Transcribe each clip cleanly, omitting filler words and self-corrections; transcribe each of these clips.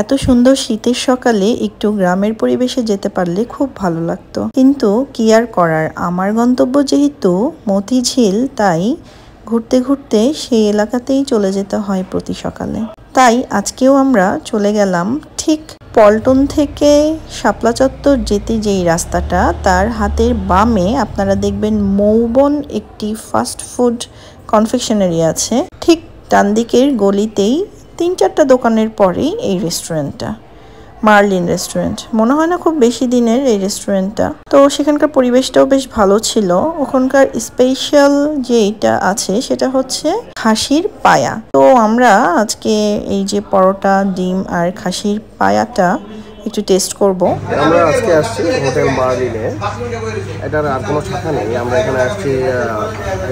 এত সুন্দর শীতের সকালে একটু গ্রামের পরিবেশে যেতে পারলে খুব ভালো লাগতো, কিন্তু কি আর করার, আমার গন্তব্য যেহেতু মতিঝিল, তাই ঘুরতে ঘুরতে সেই এলাকাতেই চলে যেতে হয় প্রতি সকালে। তাই আজকেও আমরা চলে গেলাম ঠিক পল্টন থেকে শাপলা চত্বর যেতে যেই রাস্তাটা, তার হাতের বামে আপনারা দেখবেন মৌবন একটি ফাস্ট ফুড কনফেকশনারি আছে। ঠিক ডান দিকের গলিতেই ৩-৪টা দোকানের পরেই এই রেস্টুরেন্টটা, মার্লিন রেস্টুরেন্ট। মনে হয় না খুব বেশি দিনের এই রেস্টুরেন্টটা। তো সেখানকার পরিবেশটাও বেশ ভালো ছিল। ওখানকার স্পেশাল যেটা আছে সেটা হচ্ছে খাসির পায়া। তো আমরা আজকে এই যে পরোটা, ডিম আর খাসির পায়াটা একটু টেস্ট করব। আমরা আজকে আসছি হোটেল মার্লিনে। এটার আর কোনো শাখা নেই। আমরা এখানে আসছি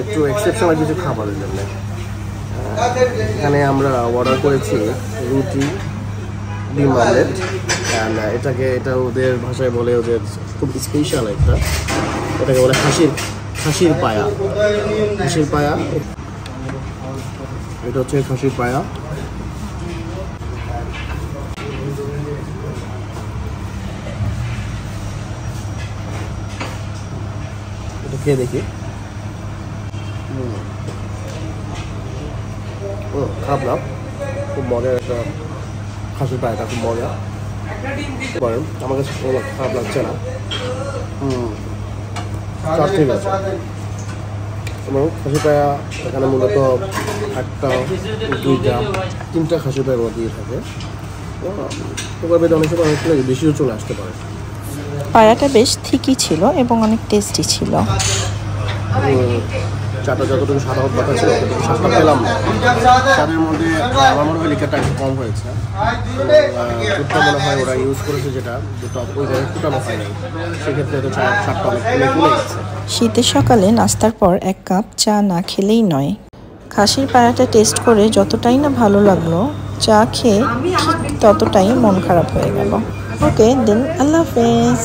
একটু এক্সেপশনাল কিছু খাবারের জন্য। এখানে আমরা অর্ডার করেছি রুটি, ডিম আমলেট। এটা ওদের ভাষায় বলে, ওদের খুব স্পেশাল একটা, এটাকে বলে খাসির পায়া। এটা হচ্ছে খাসির পায়া। এটা খেয়ে দেখি। খারাপ না, খুব মজার একটা খাসির পায়াটা, খুব মজা। আমার কাছে খারাপ লাগছে না। সব ঠিক আছে। এবং খাসি পায়া এখানে মূলত 1টা, 2টা, 3টা খাসি পায়ের দিয়ে থাকে। এবার অনেক সময় বেশিও চলে আসতে পারে। পায়াটা বেশ ঠিকই ছিল এবং অনেক টেস্টি ছিল। চাটা যতটুকু সাদা কথা ছিল ততটুকু সাদা পেলাম না। চাটের মধ্যে আমার মনে হয় লিকারটা একটু কম হয়েছে। দুধটা মনে হয় ওরা ইউজ করেছে যেটা ওই জায়গায় ফুটানো হয় নাই, সেক্ষেত্রে তো চাটটা অনেক কমে গেছে। শীতের সকালে নাস্তার পর 1 কাপ চা না খেলেই নয়। খাসির পায়াটা টেস্ট করে যতটাই না ভালো লাগলো, চা খেয়ে ঠিক ততটাই মন খারাপ হয়ে গেল। ওকে দেন, আল্লাহ হাফেজ।